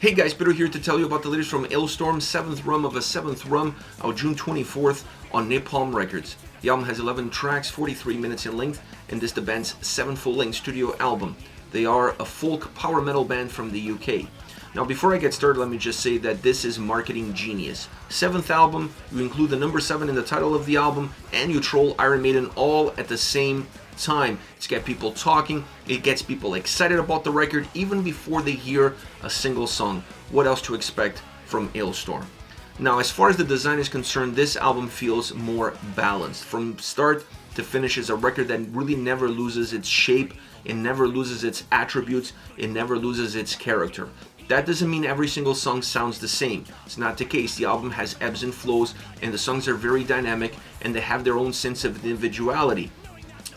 Hey guys, Peter here to tell you about the latest from Alestorm, Seventh Rum of a Seventh Rum, out June 24th on Napalm Records. The album has 11 tracks, 43 minutes in length, and this is the band's 7th full-length studio album. They are a folk power metal band from the UK. Now before I get started, let me just say that this is marketing genius. 7th album, you include the number 7 in the title of the album, and you troll Iron Maiden all at the same time. It's got people talking, it gets people excited about the record even before they hear a single song. What else to expect from Alestorm? Now, as far as the design is concerned, this album feels more balanced. From start to finish is a record that really never loses its shape, it never loses its attributes, it never loses its character. That doesn't mean every single song sounds the same. It's not the case. The album has ebbs and flows, and the songs are very dynamic, and they have their own sense of individuality.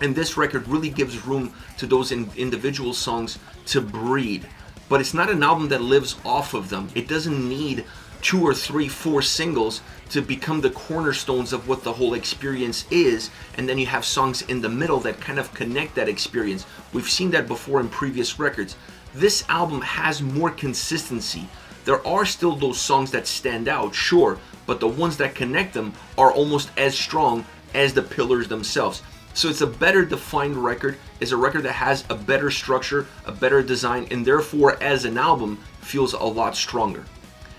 And this record really gives room to those individual songs to breathe. But it's not an album that lives off of them. It doesn't need 2 or 3, 4 singles to become the cornerstones of what the whole experience is, and then you have songs in the middle that kind of connect that experience. We've seen that before in previous records. This album has more consistency. There are still those songs that stand out, sure, but the ones that connect them are almost as strong as the pillars themselves. So it's a better defined record, it's a record that has a better structure, a better design, and therefore as an album feels a lot stronger.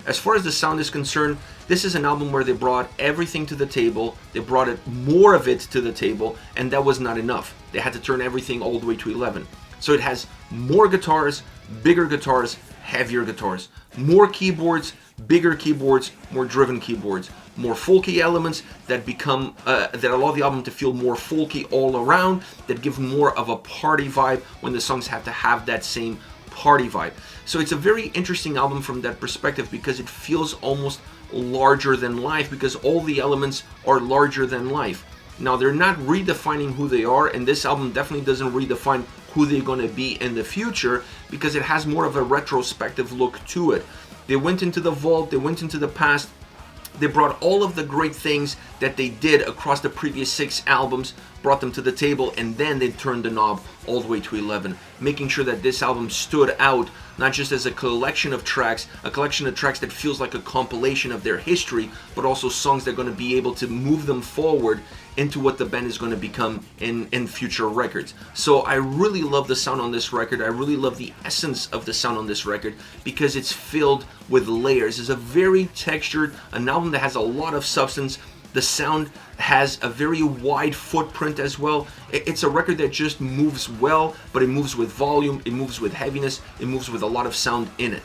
As far as the sound is concerned, this is an album where they brought everything to the table, they brought more of it to the table, and that was not enough. They had to turn everything all the way to 11. So it has more guitars, bigger guitars, heavier guitars, more keyboards, bigger keyboards, more driven keyboards, more folky elements that become that allow the album to feel more folky all around, that give more of a party vibe when the songs have to have that same party vibe. So it's a very interesting album from that perspective because it feels almost larger than life, because all the elements are larger than life. Now, they're not redefining who they are, and this album definitely doesn't redefine who they're going to be in the future, because it has more of a retrospective look to it. They went into the vault, they went into the past, they brought all of the great things that they did across the previous 6 albums, brought them to the table, and then they turned the knob all the way to 11, making sure that this album stood out, not just as a collection of tracks that feels like a compilation of their history, but also songs that are going to be able to move them forward into what the band is going to become in future records. So I really love the sound on this record. I really love the essence of the sound on this record because it's filled with layers. It's a very textured, an album that has a lot of substance. The sound has a very wide footprint as well. It's a record that just moves well, but it moves with volume, it moves with heaviness, it moves with a lot of sound in it.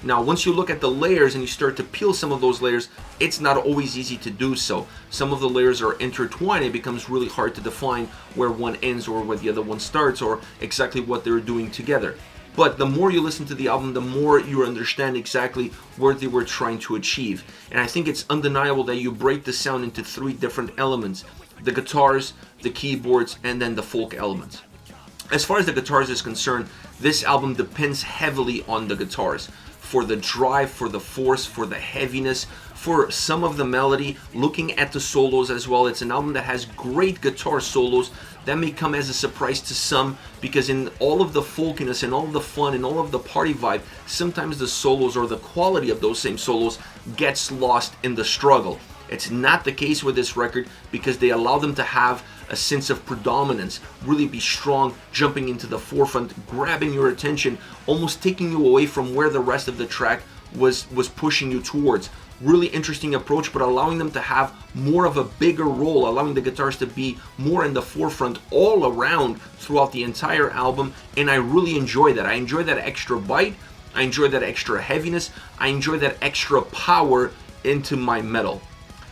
Now, once you look at the layers and you start to peel some of those layers, it's not always easy to do so. Some of the layers are intertwined. It becomes really hard to define where one ends or where the other one starts or exactly what they're doing together. But the more you listen to the album, the more you understand exactly what they were trying to achieve. And I think it's undeniable that you break the sound into 3 different elements: the guitars, the keyboards, and then the folk elements. As far as the guitars is concerned, this album depends heavily on the guitars. For the drive, for the force, for the heaviness, for some of the melody, looking at the solos as well. It's an album that has great guitar solos that may come as a surprise to some, because in all of the folkiness and all of the fun and all of the party vibe, sometimes the solos or the quality of those same solos gets lost in the struggle. It's not the case with this record because they allow them to have a sense of predominance, really be strong, jumping into the forefront, grabbing your attention, almost taking you away from where the rest of the track was pushing you towards. Really interesting approach, but allowing them to have more of a bigger role, allowing the guitars to be more in the forefront all around throughout the entire album, and I really enjoy that. I enjoy that extra bite, I enjoy that extra heaviness, I enjoy that extra power into my metal.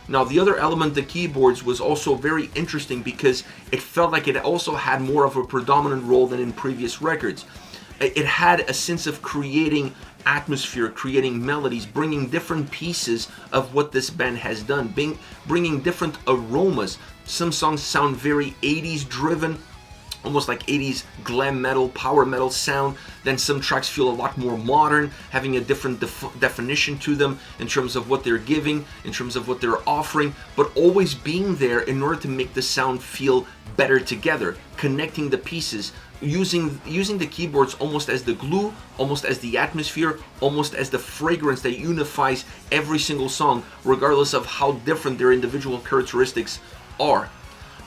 Now, the other element, the keyboards, was also very interesting because it felt like it also had more of a predominant role than in previous records. It had a sense of creating atmosphere, creating melodies, bringing different pieces of what this band has done, bringing different aromas. Some songs sound very 80s driven, almost like 80s glam metal, power metal sound. Then some tracks feel a lot more modern, having a different definition to them in terms of what they're giving, in terms of what they're offering, but always being there in order to make the sound feel better together, connecting the pieces, using the keyboards almost as the glue, almost as the atmosphere, almost as the fragrance that unifies every single song, regardless of how different their individual characteristics are.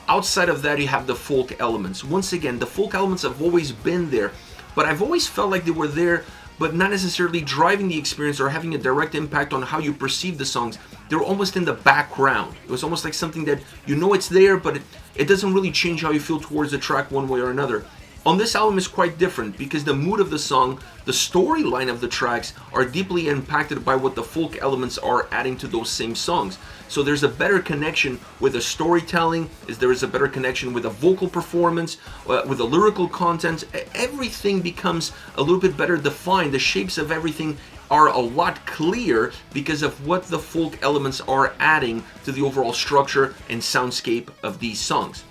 Outside of that, you have the folk elements. Once again, the folk elements have always been there, but I've always felt like they were there, but not necessarily driving the experience or having a direct impact on how you perceive the songs. They were almost in the background. It was almost like something that you know it's there, but it doesn't really change how you feel towards the track one way or another. On this album is quite different because the mood of the song, the storyline of the tracks are deeply impacted by what the folk elements are adding to those same songs. So there's a better connection with the storytelling, there is a better connection with the vocal performance, with the lyrical content. Everything becomes a little bit better defined. The shapes of everything are a lot clearer because of what the folk elements are adding to the overall structure and soundscape of these songs.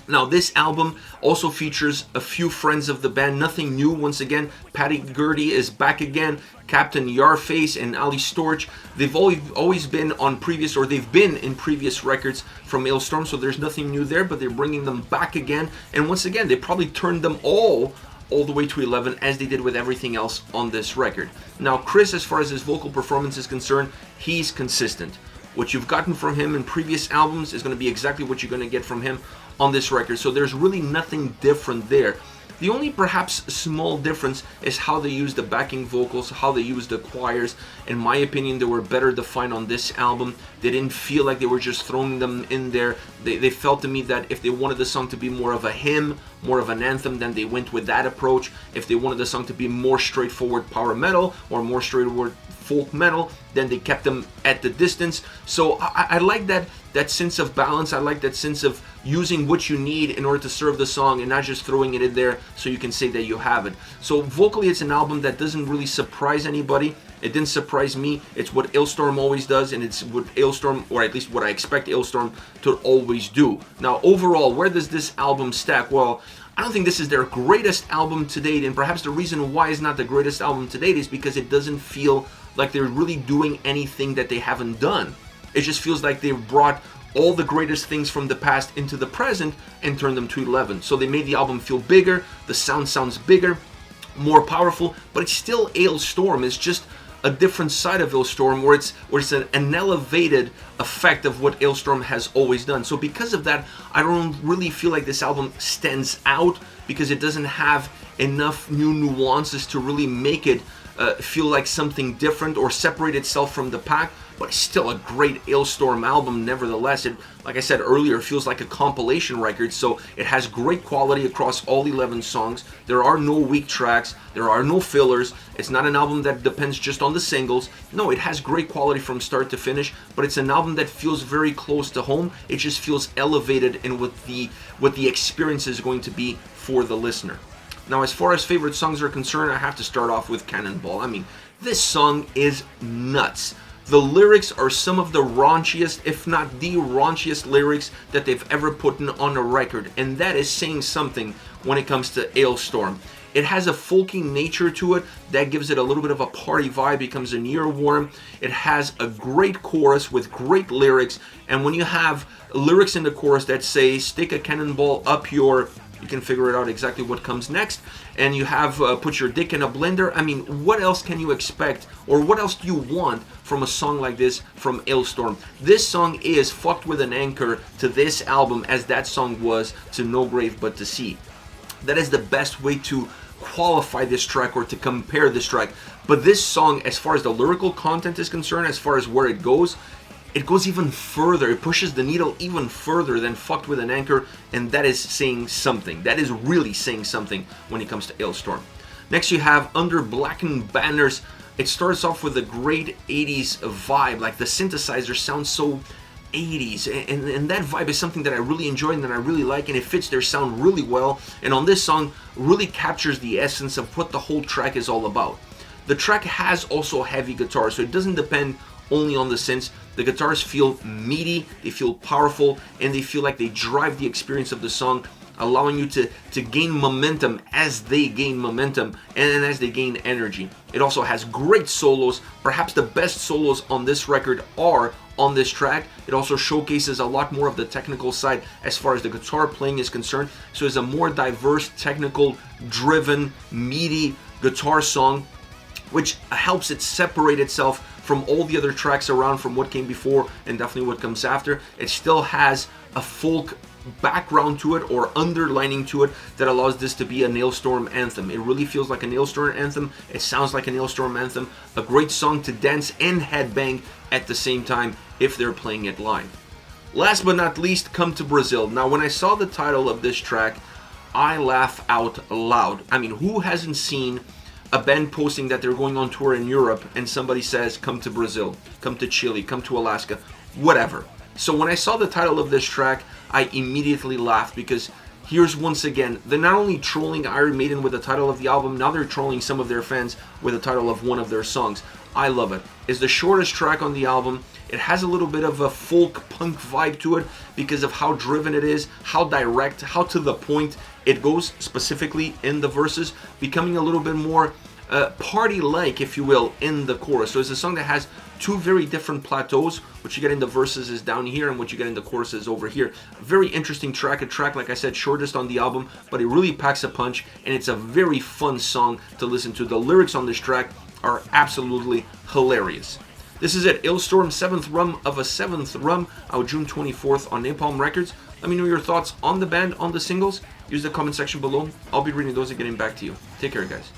Now, this album also features a few friends of the band, nothing new. Once again, Paddy Gertie is back again, Captain Yarface and Alestorm. They've always been on previous, or they've been in previous records from Alestorm, so there's nothing new there, but they're bringing them back again. And once again, they probably turned them all the way to 11, as they did with everything else on this record. Now, Chris, as far as his vocal performance is concerned, he's consistent. What you've gotten from him in previous albums is going to be exactly what you're going to get from him on this record. So there's really nothing different there. The only perhaps small difference is how they use the backing vocals, how they use the choirs. In my opinion, they were better defined on this album. They didn't feel like they were just throwing them in there. They felt to me that if they wanted the song to be more of a hymn, more of an anthem, then they went with that approach. If they wanted the song to be more straightforward power metal or more straightforward folk metal, then they kept them at the distance. So I like that sense of balance. I like that sense of using what you need in order to serve the song and not just throwing it in there so you can say that you have it. So vocally, it's an album that doesn't really surprise anybody. It didn't surprise me. It's what Alestorm always does, and it's what Alestorm, or at least what I expect Alestorm to always do. Now, overall, where does this album stack? Well, I don't think this is their greatest album to date, and perhaps the reason why it's not the greatest album to date is because it doesn't feel like they're really doing anything that they haven't done. It just feels like they've brought all the greatest things from the past into the present and turned them to 11. So they made the album feel bigger, the sound sounds bigger, more powerful, but it's still Alestorm. It's just a different side of Alestorm where it's an elevated effect of what Alestorm has always done. So because of that, I don't really feel like this album stands out because it doesn't have enough new nuances to really make it feel like something different or separate itself from the pack. But it's still a great Alestorm album nevertheless. It, like I said earlier, feels like a compilation record, so it has great quality across all 11 songs. There are no weak tracks, there are no fillers. It's not an album that depends just on the singles. No, it has great quality from start to finish, but it's an album that feels very close to home. It just feels elevated in what the experience is going to be for the listener. Now, as far as favorite songs are concerned, I have to start off with Cannonball. I mean, this song is nuts. The lyrics are some of the raunchiest, if not the raunchiest lyrics that they've ever put on a record, and that is saying something when it comes to Alestorm. It has a folky nature to it that gives it a little bit of a party vibe, becomes an earworm. It has a great chorus with great lyrics, and when you have lyrics in the chorus that say, stick a cannonball up your... you can figure it out exactly what comes next. And you have put your dick in a blender. I mean, what else can you expect, or what else do you want from a song like this from Alestorm? This song is fucked with an anchor to this album as that song was to No Grave But to See. That is the best way to qualify this track or to compare this track. But this song, as far as the lyrical content is concerned, as far as where it goes even further. It pushes the needle even further than fucked with an anchor, and that is saying something. That is really saying something when it comes to Alestorm. Next you have Under Blackened Banners. It starts off with a great 80s vibe, like the synthesizer sounds so 80s, and that vibe is something that I really enjoy and that I really like, and it fits their sound really well, and on this song really captures the essence of what the whole track is all about. The track has also heavy guitar, so it doesn't depend only on the synths. The guitars feel meaty, they feel powerful, and they feel like they drive the experience of the song allowing you to gain momentum as they gain momentum and as they gain energy. It also has great solos. Perhaps the best solos on this record are on this track. It also showcases a lot more of the technical side as far as the guitar playing is concerned. So it's a more diverse, technical, driven, meaty guitar song, which helps it separate itself from all the other tracks around, from what came before and definitely what comes after. It still has a folk background to it, or underlining to it, that allows this to be an Alestorm anthem. It really feels like an Alestorm anthem. It sounds like an Alestorm anthem. A great song to dance and headbang at the same time if they're playing it live. Last but not least, Come to Brazil. Now, when I saw the title of this track, I laugh out loud. I mean, who hasn't seen a band posting that they're going on tour in Europe and somebody says, come to Brazil, come to Chile, come to Alaska, whatever. So when I saw the title of this track, I immediately laughed, because here's once again, they're not only trolling Iron Maiden with the title of the album, now they're trolling some of their fans with the title of one of their songs. I love it. It's the shortest track on the album. It has a little bit of a folk punk vibe to it because of how driven it is, how direct, how to the point it goes, specifically in the verses, becoming a little bit more party-like, if you will, in the chorus. So it's a song that has two very different plateaus. What you get in the verses is down here, and what you get in the chorus is over here. Very interesting track. A track, like I said, shortest on the album, but it really packs a punch, and it's a very fun song to listen to. The lyrics on this track are absolutely hilarious. This is it, Alestorm, Seventh Rum of a Seventh Rum, out June 24th on Napalm Records. Let me know your thoughts on the band, on the singles. Use the comment section below. I'll be reading those and getting back to you. Take care, guys.